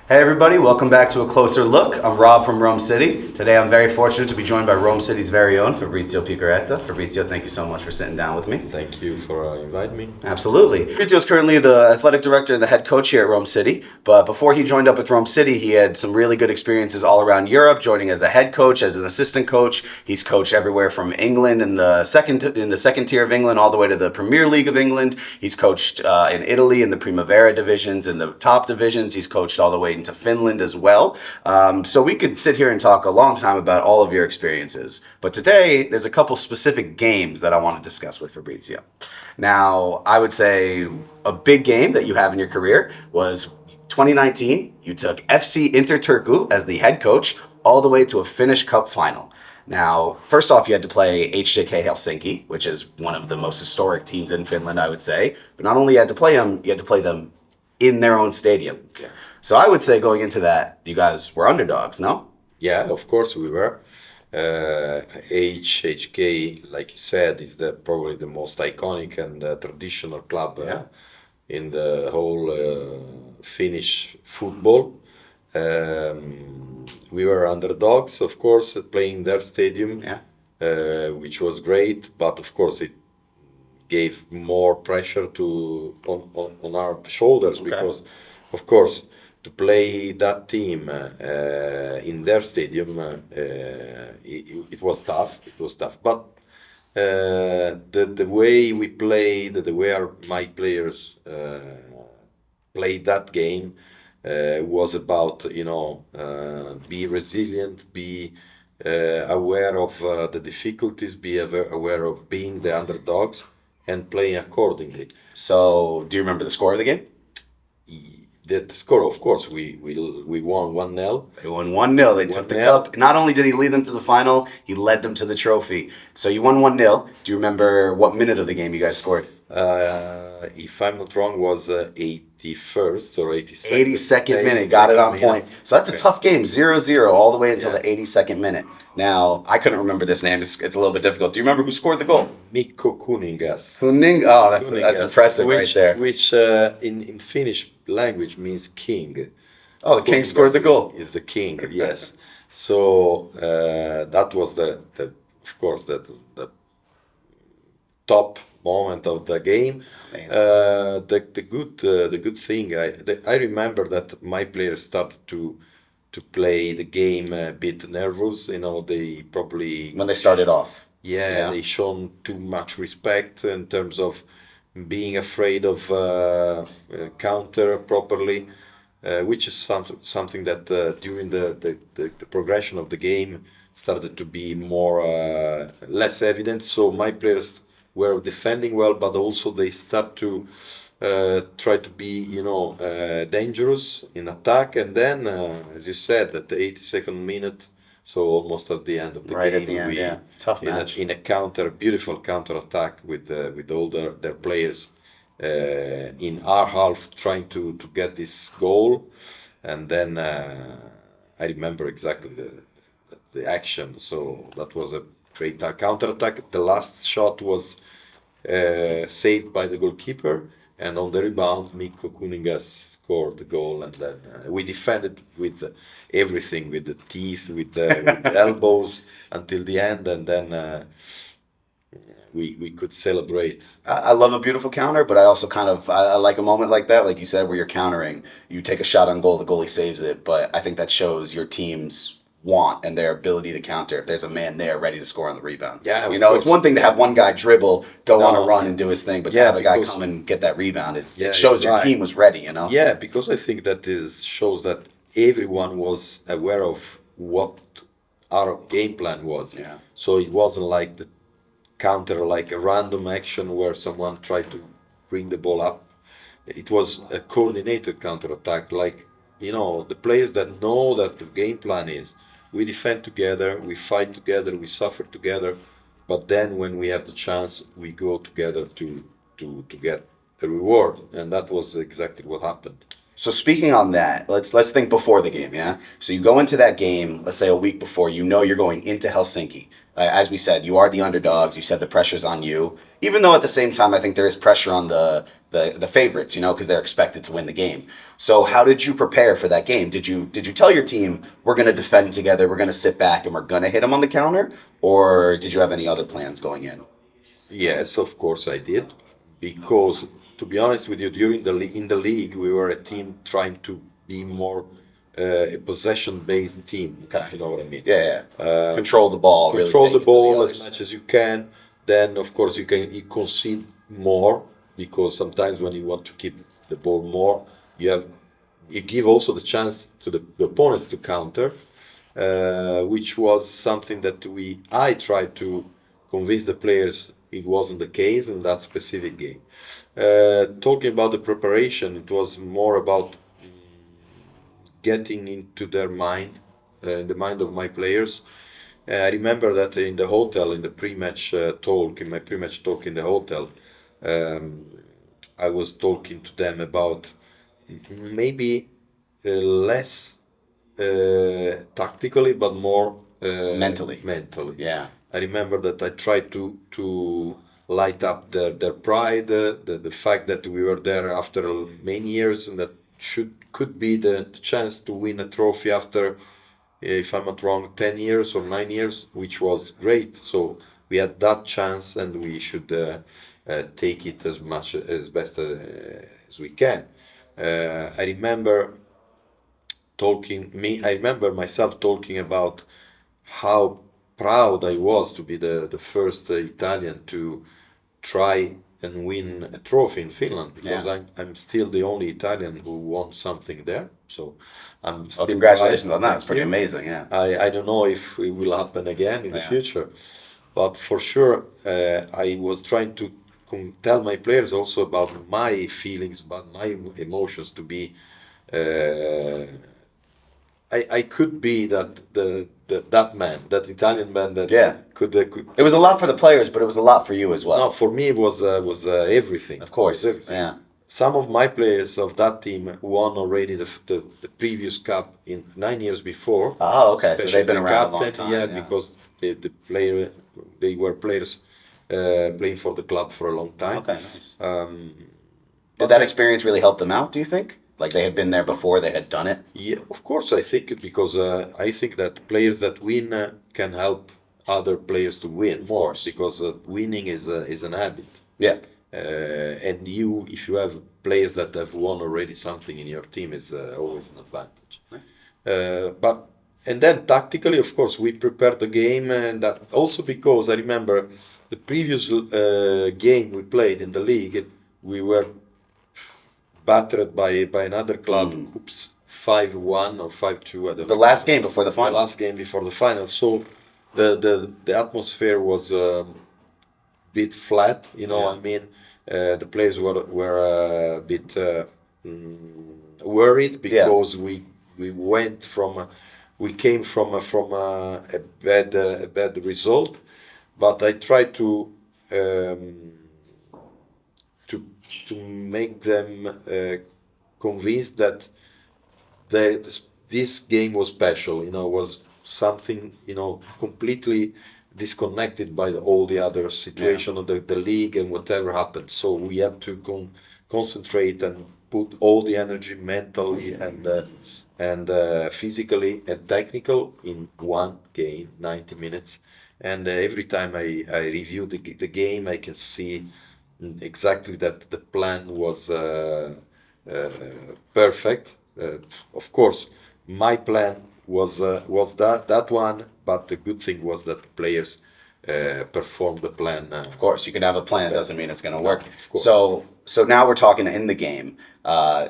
Hey everybody, welcome back to A Closer Look. I'm Rob from Rome City. Today I'm very fortunate to be joined by Rome City's very own Fabrizio Piccareta. Fabrizio, thank you so much for sitting down with me. Thank you for inviting me. Absolutely. Fabrizio is currently the athletic director and the head coach here at Rome City, but before he joined up with Rome City, he had some really good experiences all around Europe, joining as a head coach, as an assistant coach. He's coached everywhere from England in the second tier of England all the way to the Premier League of England. He's coached in Italy in the Primavera divisions, in the top divisions. He's coached all the way into Finland as well. So we could sit here and talk a long time about all of your experiences. But today, there's a couple specific games that I want to discuss with Fabrizio. Now, I would say a big game that you have in your career was 2019. You took FC Inter Turku as the head coach all the way to a Finnish Cup final. Now, first off, you had to play HJK Helsinki, which is one of the most historic teams in Finland, I would say. But not only you had to play them, you had to play them in their own stadium. Yeah. So I would say going into that, you guys were underdogs, no? Yeah, of course we were. HHK, like you said, is probably the most iconic and traditional club in the whole Finnish football. We were underdogs, of course, playing their stadium, which was great, but of course it gave more pressure on our shoulders because, of course, to play that team in their stadium, it was tough. It was tough, but the way we played, the way my players played that game was about be resilient, be aware of the difficulties, be aware of being the underdogs, and play accordingly. So, do you remember the score of the game? The score, of course, we won 1-0. They won 1-0. They took the cup. Not only did he lead them to the final, he led them to the trophy. So you won 1-0. Do you remember what minute of the game you guys scored? If I'm not wrong, was 81st or 82nd. 82nd minute. Got it on point. So that's a tough game. 0-0 all the way until the 82nd minute. Now, I couldn't remember this name. It's a little bit difficult. Do you remember who scored the goal? Mikko Kuningas. Oh, that's impressive right there. Which in Finnish language means king. Oh, the king scored the goal. Is the king, yes. So that was of course, the top moment of the game. The good thing, I remember that my players started to play the game a bit nervous. They probably when they started off. Yeah, they shown too much respect in terms of being afraid of counter properly, which is something that during the progression of the game started to be less evident. So my players were defending well, but also they start to try to be dangerous in attack, and then as you said, at the 82nd minute, so almost at the end of the game, at the end, tough match. In a beautiful counter attack with all their players in our half trying to get this goal, and then I remember exactly the action. So that was a great counter attack. The last shot was saved by the goalkeeper, and on the rebound, Mikko Kuningas scored the goal, and then we defended with everything, with the teeth, with the elbows until the end, and then we could celebrate. I love a beautiful counter, but I also I like a moment like that, like you said, where you're countering. You take a shot on goal, the goalie saves it, but I think that shows your team's want and their ability to counter if there's a man there ready to score on the rebound. Yeah, it's one thing to have one guy dribble, go on a run and do his thing, but to have a guy come and get that rebound, it shows your team was ready, Yeah, because I think that shows that everyone was aware of what our game plan was. Yeah. So it wasn't like the counter, like a random action where someone tried to bring the ball up. It was a coordinated counter attack, like the players that know that the game plan is we defend together, we fight together, we suffer together, but then when we have the chance, we go together to get a reward, and that was exactly what happened. So speaking on that, let's think before the game, yeah? So you go into that game, let's say a week before, you know you're going into Helsinki. As we said, you are the underdogs. You said the pressure's on you. Even though at the same time, I think there is pressure on the favorites, you know, because they're expected to win the game. So how did you prepare for that game? Did you tell your team we're going to defend together, we're going to sit back, and we're going to hit them on the counter, or did you have any other plans going in? Yes, of course I did, because to be honest with you, during in the league we were a team trying to be more a possession-based team, if you know what I mean. Yeah, yeah. Control the ball, really Control take the it to the ball as others. much as you can. Then, of course, you concede more, because sometimes when you want to keep the ball more, you give also the chance to the opponents to counter, which was something that I tried to convince the players it wasn't the case in that specific game. Talking about the preparation, it was more about getting into their mind, in the mind of my players. I remember that in the hotel, in the pre-match talk, in my pre-match talk in the hotel, um, I was talking to them about maybe less tactically, but more Mentally. mentally. Yeah. I remember that I tried to light up their pride, the fact that we were there after many years, and that could be the chance to win a trophy after, if I'm not wrong, 10 years or 9 years, which was great. So we had that chance, and we should take it as best as we can. I remember I remember myself talking about how proud I was to be the first Italian to try and win a trophy in Finland, because Yeah. I'm still the only Italian who won something there. So I'm Well, still congratulations proud. on that. It's Thank pretty you. amazing. Yeah. I don't know if it will happen again in the Yeah. future, but for sure, I was trying to tell my players also about my feelings, about my emotions, to be. I could be that man, that Italian man that Yeah. could. It was a lot for the players, but it was a lot for you as well. No, for me it was everything. Of course. It was everything. Yeah. Some of my players of that team won already the previous cup in 9 years before. Oh, okay. So Especially they've been the around a long captain, time. yeah, Yeah. because they were players playing for the club for a long time. Okay, nice. But Did that experience really help them out, do you think? Like they had been there before, they had done it? Yeah, of course, I think it, because I think that players that win can help other players to win more, course. because winning is an habit. Yeah. And if you have players that have won already something in your team, is always an advantage. And then tactically, of course, we prepared the game, and that also because I remember the previous game we played in the league, we were battered by another club, oops, 5-1 or 5-2. I don't The know. last game before the The final. last game before the final. So the atmosphere was a bit flat, you know. Yeah. I mean, the players were a bit worried, because we came from a bad result, but I tried to to make them convinced that this game was special, you know, was something, you know, completely disconnected by all the other situation of the league and whatever happened. So we had to concentrate and put all the energy mentally and physically and technical in one game, 90 minutes. And every time I review the game, I can see exactly that the plan was perfect. Of course, my plan was that one, but the good thing was that the players performed the plan. Of course, you can have a plan, doesn't mean it's going to work. Of course. So now we're talking in the game.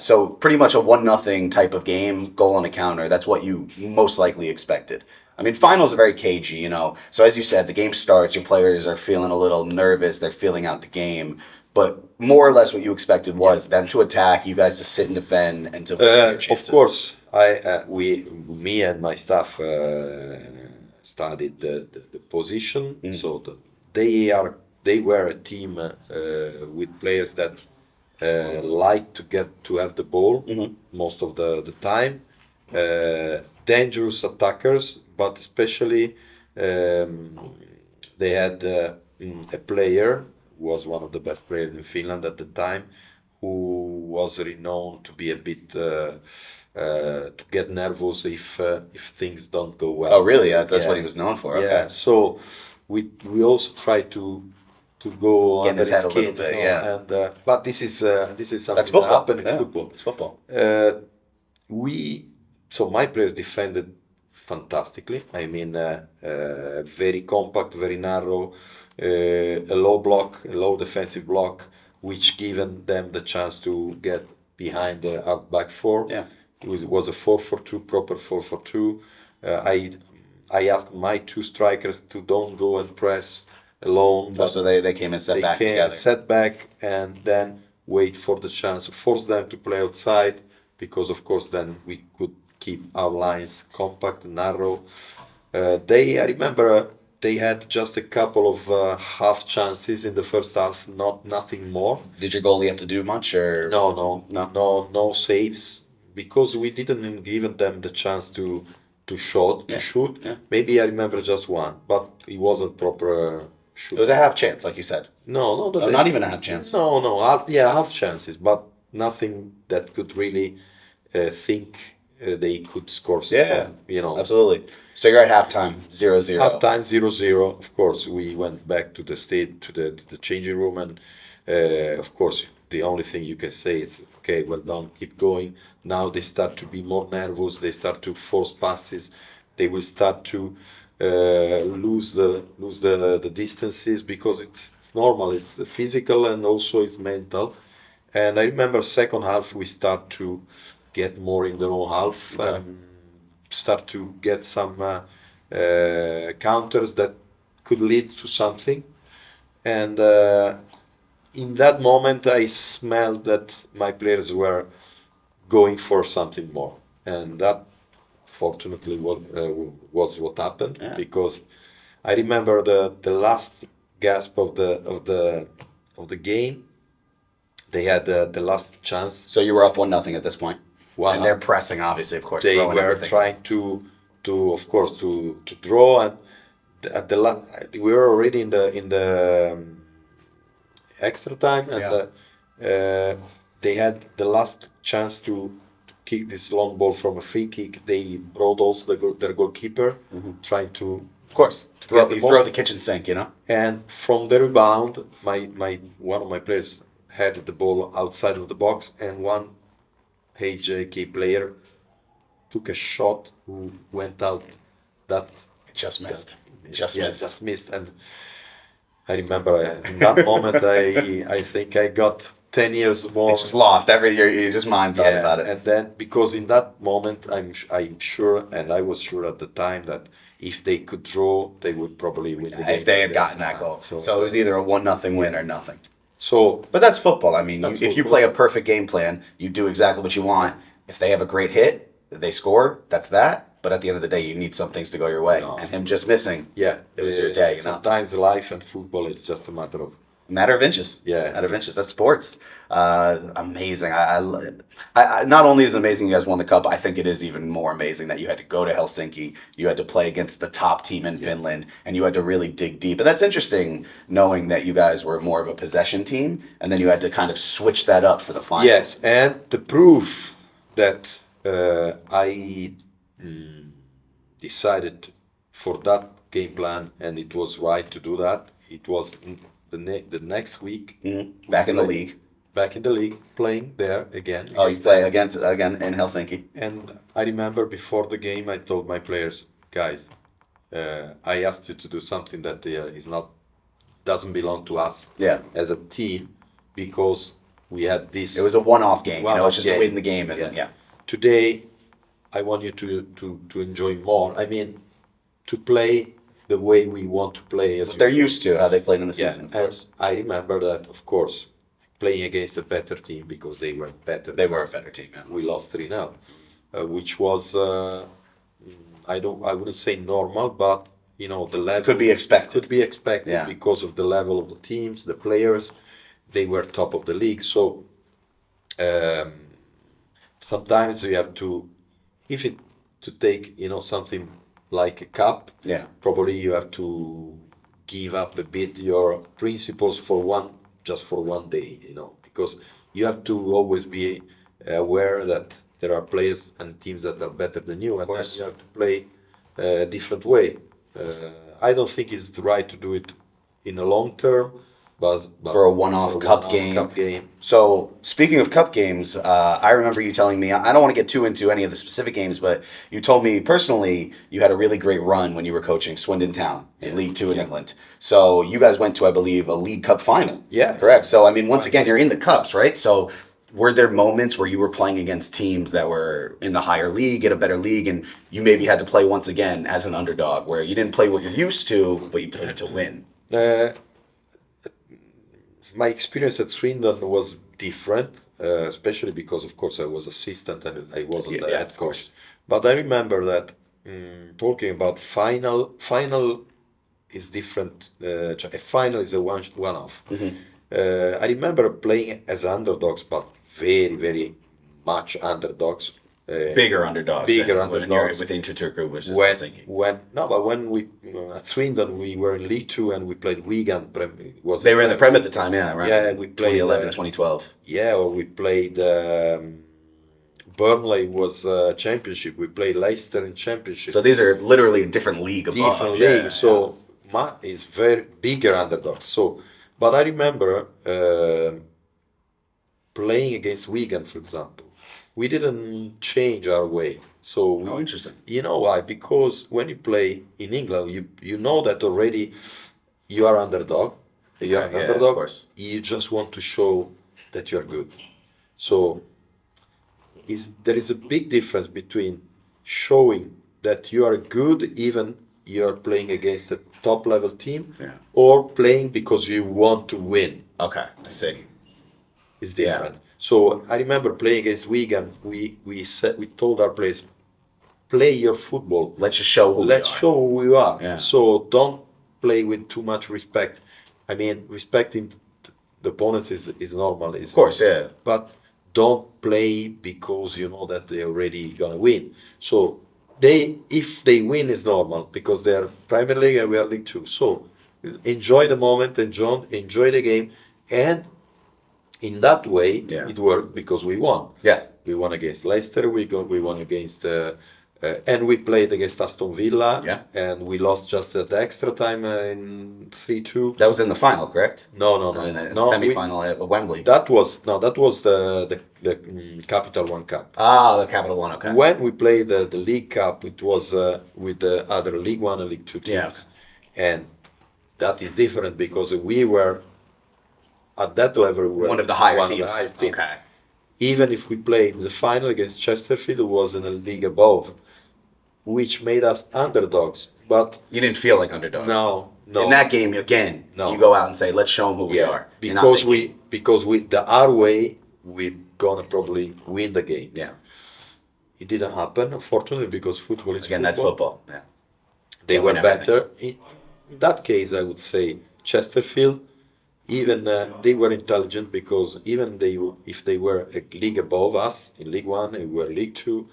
So pretty much a 1-0 type of game, goal on a counter. That's what you most likely expected. I mean, finals are very cagey, you know. So as you said, the game starts, your players are feeling a little nervous, they're feeling out the game. But more or less what you expected was them to attack, you guys to sit and defend, and to win your chances. Of course, me and my staff studied the position. So they were a team with players that like to have the ball most of the time. Dangerous attackers, but especially they had a player who was one of the best players in Finland at the time, who was renowned to be a bit to get nervous if things don't go well. Oh, really? That's what he was known for. Yeah. Okay. So we also try to go Get in under his head a little skin, bit, you know, yeah. And but this is something That's that football. happened in Yeah, football. it's football. So my players defended fantastically. I mean, very compact, very narrow, a low block, a low defensive block, which given them the chance to get behind the out back four. Yeah. It was a 4-4-2, proper 4-4-2. I asked my two strikers to don't go and press alone. Oh, But so they came and set back together. set back and then wait for the chance, force them to play outside, because of course then we could keep our lines compact, narrow. I remember they had just a couple of half chances in the first half, nothing more. Did your goalie have to do much, or No saves, because we didn't give them the chance to shoot. Yeah. Maybe I remember just one, but it wasn't proper shoot. It was a half chance, like you said. No, Oh, not even a half chance. No, half chances, but nothing that could really think they could score. Yeah, you know. absolutely. So you're at halftime, 0-0. Halftime 0-0. Of course, we went back to the changing room, and of course, the only thing you can say is, okay, well done, keep going. Now they start to be more nervous. They start to force passes. They will start to lose the distances, because it's normal. It's physical and also it's mental. And I remember second half we start to get more in the own half. Start to get some counters that could lead to something. And in that moment, I smelled that my players were going for something more. And that, fortunately, was what happened. Yeah. Because I remember the last gasp of the game. They had the last chance. So you were up 1-0 at this point. One And they're pressing, obviously, of course. They throwing were everything. trying to of course to draw, and at the last we were already in the extra time, and they had the last chance to kick this long ball from a free kick. They brought also their goalkeeper, trying to, Of course. get the You ball. throw the kitchen sink, you know? And from the rebound, my one of my players had the ball outside of the box, and one HJK player took a shot who went out. That It just missed. just missed. And I remember in that moment, I think I got 10 years more. It's just lost. Every year, you just mind thought about it. And then, because in that moment, I'm sure, and I was sure at the time, that if they could draw, they would probably win the game. If they had gotten that goal. So it was either a 1-0 win or nothing. So, But that's football. I mean, That's if you football. play a perfect game plan, you do exactly what you want. If they have a great hit, they score, that's that. But at the end of the day, you need some things to go your way. No. And him just missing, yeah, it was your day, you know? Sometimes life and football is just a matter of. Matter of inches. Yeah. Matter of inches. That's sports. Amazing. I not only is it amazing you guys won the cup, I think it is even more amazing that you had to go to Helsinki. You had to play against the top team in Finland, and you had to really dig deep. And that's interesting, knowing that you guys were more of a possession team, and then you had to kind of switch that up for the final. Yes, and the proof that I decided for that game plan, and it was right to do that. It was the next week. Back in the league. Back in the league, playing there again. Oh, you play again in Helsinki. And I remember before the game, I told my players, guys, I asked you to do something that doesn't belong to us Yeah. as a team, because we had this. It was a one-off game. One-off It's just game. to win the game. And yeah. Today, I want you to enjoy more. I mean, to play the way we want to play. As They're used to how they played in the Yeah, season. Of and course. I remember that, of course, playing against a better team, because they were better. They than were a us. better team. Yeah. We lost 3-0, which was I wouldn't say normal, but the level Could be expected. Could be expected, Yeah. because of the level of the teams, the players. They were top of the league, so Um, Sometimes you have to, if it to take something like a cup, Yeah. probably you have to give up a bit your principles for just for one day, because you have to always be aware that there are players and teams that are better than you, and then course. you have to play a different way. I don't think it's right to do it in a long term, but For a one-off cup game. cup game. So, speaking of cup games, I remember you telling me, I don't want to get too into any of the specific games, but you told me personally you had a really great run when you were coaching Swindon Town in Yeah. League Two in Yeah. England. So, you guys went to, I believe, a League Cup final. Yeah. Correct. So, I mean, once again, you're in the cups, right? So, were there moments where you were playing against teams that were in the higher league, in a better league, and you maybe had to play once again as an underdog, where you didn't play what you're used to, but you played to win? Uh, my experience at Swindon was different, especially because, of course, I was assistant and I wasn't the Yeah, head of coach. course. But I remember that talking about final is different. A final is a one-off. Mm-hmm. I remember playing as underdogs, but very, very much underdogs. Bigger underdogs. Bigger than when you're underdogs. with Inter Turku versus When Helsinki. but when we at Swindon we were in League Two and we played Wigan. They were in the Prem at the time, yeah, right? Yeah, we played 2011, 2012. Yeah, or we played Burnley was Championship. We played Leicester in Championship. So these are literally a different league above. Different Yeah, league. yeah. So is very bigger underdogs. So, but I remember playing against Wigan, for example. We didn't change our way. So Oh, interesting. you know why? Because when you play in England, you know that already you are underdog. You are an Yeah, of underdog. course. You just want to show that you are good. So there is a big difference between showing that you are good even you are playing against a top level team, Yeah. or playing because you want to win. Okay, I see. It's different. So I remember playing against Wigan. We told our players, play your football. Let's just show who Let's we are. show who we are. Yeah. So don't play with too much respect. I mean, respecting the opponents is normal. Of course, yeah. But don't play because you know that they're already gonna win. So if they win is normal because they're Premier League and we are League Two. So enjoy the moment, enjoy the game, and in that way Yeah. it worked because we won. Yeah. We won against Leicester. We won against. And we played against Aston Villa, Yeah. and we lost just at the extra time in 3-2. That was in the final, correct? No, In the no. semi-final at Wembley. That was the Capital One Cup. Ah, the Capital One, okay. When we played the League Cup, it was with the other League One and League Two teams, and that is different because we were at that level. We were One of the higher one teams. Of the highest teams. Okay. Even if we played the final against Chesterfield, it was in a league above, which made us underdogs. But You didn't feel like underdogs. no. In that game, again, No. you go out and say, let's show them who we are. You're not because our way, we're gonna probably win the game. Yeah. It didn't happen, unfortunately, because football is Again, that's football. Yeah. They Can't were win everything. better. In that case, I would say Chesterfield. Even they were intelligent because even if they were a league above us in League One and we were League Two,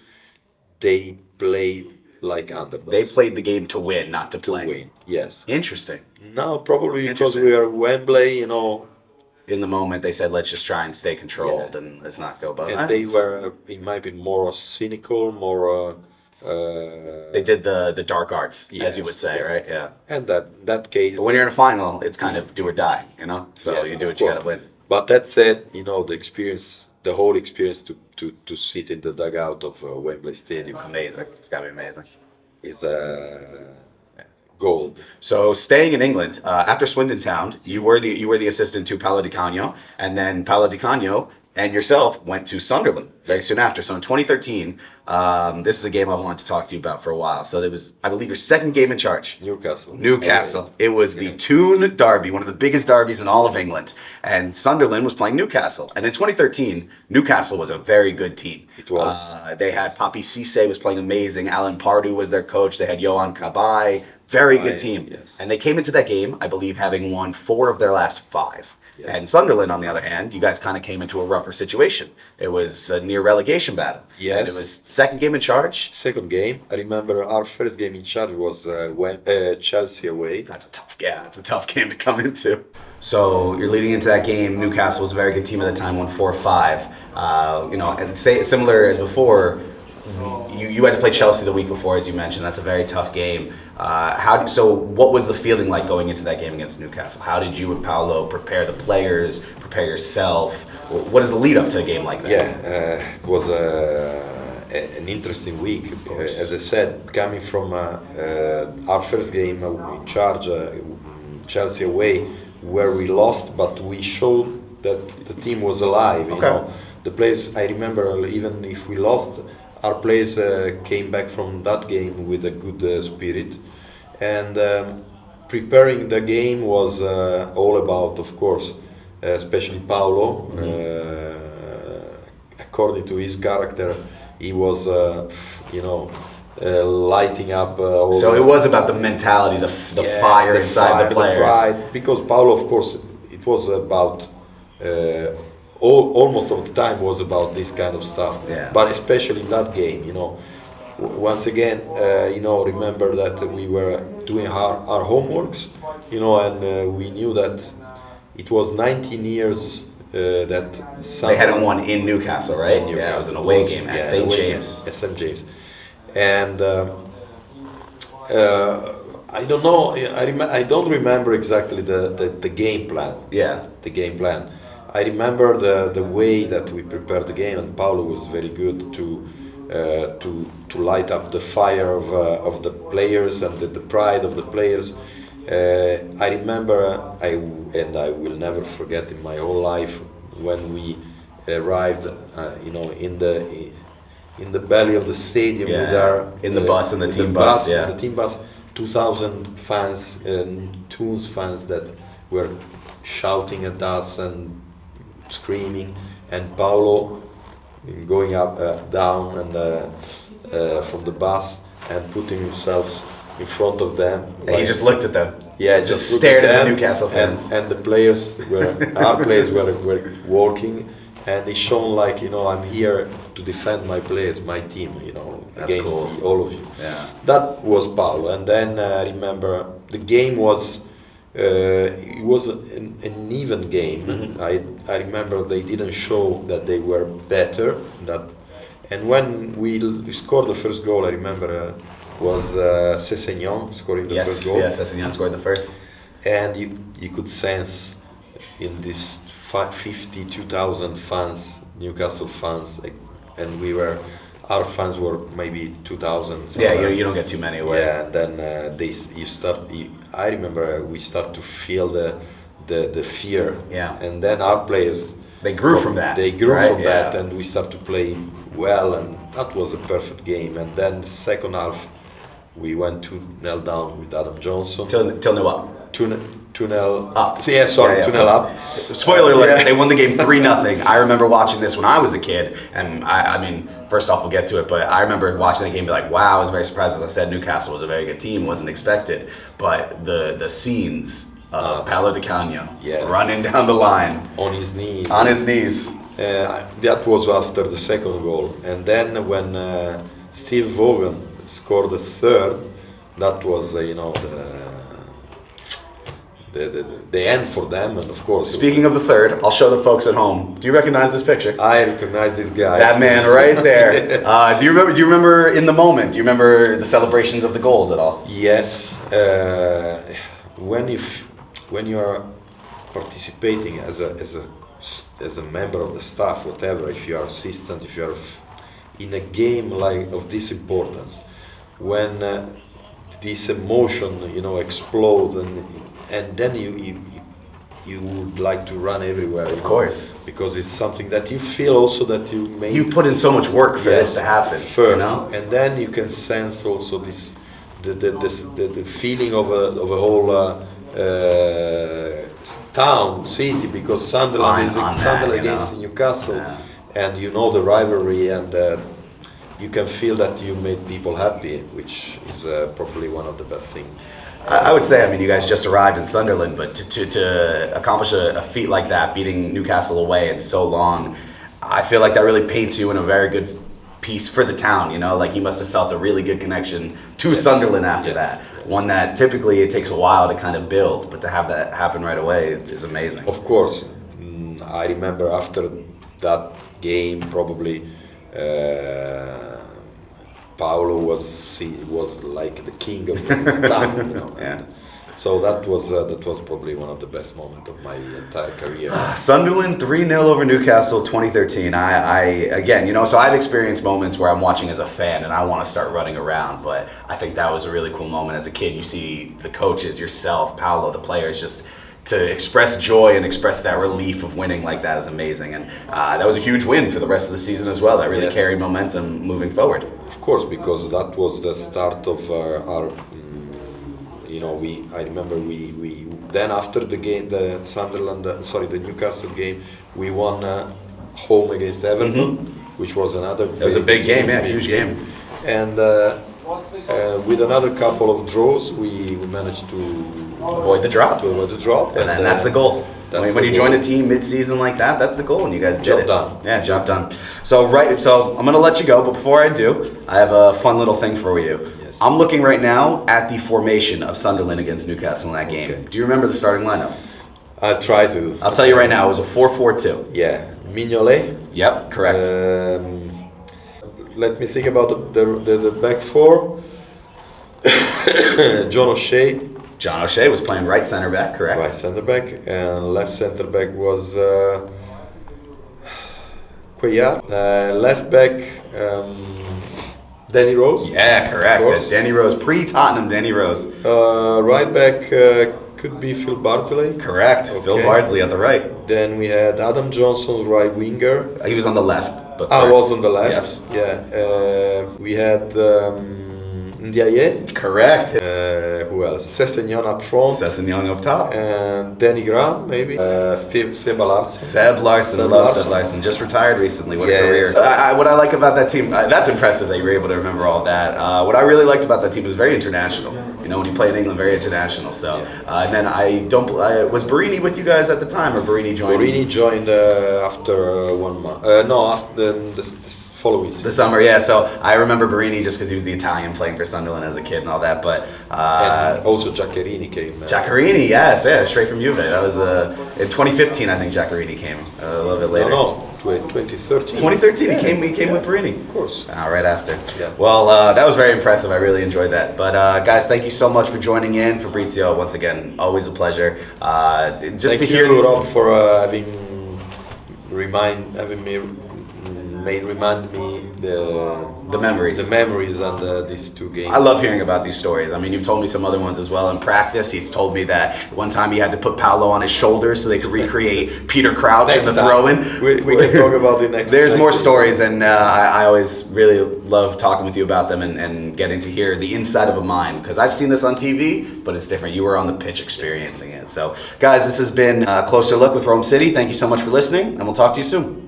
they played like underdogs. They played the game to win, not to play. win. Yes. Interesting. Now probably because Interesting. we are Wembley, In the moment, they said, let's just try and stay controlled and let's not go above. and they were, in my opinion, more cynical, more. They did the dark arts, as Yes, you would say, yeah. right? Yeah. And that case. But when you're in a final, it's kind of do or die, So Yes, you do what of you course. gotta win. But that said, the experience, the whole experience to sit in the dugout of Wembley Stadium Amazing. It's gotta be amazing. is a gold. So staying in England, after Swindon Town, you were the assistant to Paolo Di Canio, and then Paolo Di Canio and yourself went to Sunderland very soon after. So in 2013, this is a game I wanted to talk to you about for a while. So it was, I believe, your second game in charge. Newcastle. It was the Toon Derby, one of the biggest derbies in all of England. And Sunderland was playing Newcastle. And in 2013, Newcastle was a very good team. It was. They had Papi Cisse was playing amazing. Alan Pardew was their coach. They had Johan Cabai. Very good team. Yes. And they came into that game, I believe, having won 4 of their last 5. Yes. And Sunderland, on the other hand, you guys kind of came into a rougher situation. It was a near relegation battle. Yes. And it was second game in charge. Second game, I remember our first game in charge was when Chelsea away. That's a tough game to come into. So you're leading into that game. Newcastle was a very good team at the time, won 4-5. And similar as before, you had to play Chelsea the week before, as you mentioned. That's a very tough game. So what was the feeling like going into that game against Newcastle? How did you and Paolo prepare the players, prepare yourself? What is the lead up to a game like that? Yeah, it was an interesting week. As I said, coming from our first game in charge, Chelsea away, where we lost, but we showed that the team was alive. You know, the players. I remember, even if we lost, our players came back from that game with a good spirit, and preparing the game was all about, of course, especially Paolo. According to his character, he was, lighting up. So it was about the mentality, the fire inside the players. The pride, because Paolo, of course, it was about. Almost of the time was about this kind of stuff, but especially in that game, once again, remember that we were doing our homeworks, and we knew that it was 19 years that they hadn't won in Newcastle, right? Yeah, it was an away game at St. James. At St. James, and I don't know. I don't remember exactly the game plan. Yeah, the game plan. I remember the way that we prepared the game, and Paolo was very good to light up the fire of the players and the pride of the players. I remember, I will never forget in my whole life when we arrived, in the belly of the stadium with our in the bus and the team bus, the team bus, 2,000 fans and Toons fans that were shouting at us and screaming, and Paolo going up, down, and from the bus and putting himself in front of them. And he just looked at them. Yeah, just stared at the Newcastle fans. And the players our players were walking, and he shown like, I'm here to defend my players, my team, That's against cool. all of you. Yeah. That was Paolo, and then I remember the game was. It was an even game. Mm-hmm. I remember they didn't show that they were better. And when we scored the first goal, I remember was Sessegnon scoring the first goal. Yes, Sessegnon scored the first. And you could sense in this 52,000 fans, Newcastle fans, and our fans were maybe 2,000. Yeah, you don't get too many away. Yeah, and then I remember we start to feel the fear. Yeah. And then our players. They grew from that. They grew right? from that, and we start to play well, and that was a perfect game. And then the second half, we went 2-0 down with Adam Johnson. Till no up. 2-0 up. Yeah, sorry, 2-0 up. Spoiler alert, they won the game 3-0. I remember watching this when I was a kid, and I mean, first off, we'll get to it, but I remember watching the game and be like, wow, I was very surprised. As I said, Newcastle was a very good team, wasn't expected. But the scenes of Paolo Di Canio running down the line. On his knees. On his knees. That was after the second goal. And then when Steve Vaughan scored the third, that was, the end for them, and of course. Speaking of the third, I'll show the folks at home. Do you recognize this picture? I recognize this guy. That man right there. Yes. Do you remember in the moment? Do you remember the celebrations of the goals at all? Yes. When you are participating as a member of the staff, whatever, if you are assistant, if you are in a game like of this importance, when this emotion, explodes, and then you would like to run everywhere. Of course, because it's something that you feel also that you made. You put in so much work for this to happen. First, and then you can sense also the feeling of a whole town, city, because Sunderland against Newcastle, and the rivalry, and you can feel that you made people happy, which is probably one of the best things. I would say, I mean, you guys just arrived in Sunderland, but to accomplish a feat like that, beating Newcastle away in so long, I feel like that really paints you in a very good piece for the town, you know? Like, you must have felt a really good connection to Sunderland after that. One that typically it takes a while to kind of build, but to have that happen right away is amazing. Of course. I remember after that game, probably Paolo was like the king of the town, you know. Yeah. So that was probably one of the best moments of my entire career. Sunderland 3-0 over Newcastle 2013. I again, you know, so I've experienced moments where I'm watching as a fan and I want to start running around, but I think that was a really cool moment. As a kid, you see the coaches, yourself, Paolo, the players, just to express joy and express that relief of winning like that is amazing. And that was a huge win for the rest of the season as well. That really carried momentum moving forward. Of course, because that was the start of our you know, I remember we then after the game, the Newcastle game, we won home against Everton, which was another. It was a big game, huge game. And with another couple of draws, we managed to avoid the drop. And then that's the goal. When you join a team mid-season like that, that's the goal, and you guys did it. Job done. Yeah, job done. So I'm gonna let you go, but before I do, I have a fun little thing for you. Yes. I'm looking right now at the formation of Sunderland against Newcastle in that game. Okay. Do you remember the starting lineup? I'll try to. I'll tell you right now, it was a 4-4-2. Yeah, Mignolet. Yep, correct. Let me think about the back four. John O'Shea. John O'Shea was playing right center back, correct? Right center back, and left center back was Cuellar. Left back, Danny Rose. Yeah, correct. Danny Rose, pre-Tottenham Danny Rose. Right back could be Phil Bardsley. Correct, okay. Phil Bardsley at the right. Then we had Adam Johnson, right winger. He was on the left. But I was on the left. Yes. Yeah. We had Ndiaye. Correct. Who else? Sessegnon up front. Sessegnon up top. And Danny Graham, maybe. Seb Larsen. Seb Larsen. Love Seb Larsen. Just retired recently. What a career. What I like about that team, that's impressive that you were able to remember all of that. What I really liked about that team was very international. You know, when you play in England, very international. So, and then was Barini with you guys at the time, or Barini joined? Barini joined after 1 month. No, after the following season. The summer, yeah. So I remember Barini just because he was the Italian playing for Sunderland as a kid and all that. But and also Giaccherini came. Giaccherini, yes, straight from Juve. That was in 2015, I think Giaccherini came a little bit later. No, 2013. 2013, he came with Barini. Of course. Right after. Yeah. Well, that was very impressive. I really enjoyed that. But guys, thank you so much for joining in. Fabrizio, once again, always a pleasure. Just to hear Rob, for having remind me the memories. The memories and these two games. I love hearing about these stories. I mean, you've told me some other ones as well in practice. He's told me that one time he had to put Paolo on his shoulders so they could recreate Peter Crouch in the throw-in. We can talk about the next. There's more stories, and I always really love talking with you about them and getting to hear the inside of a mind, because I've seen this on TV, but it's different. You were on the pitch experiencing it. So, guys, this has been a Closer Look with Rome City. Thank you so much for listening, and we'll talk to you soon.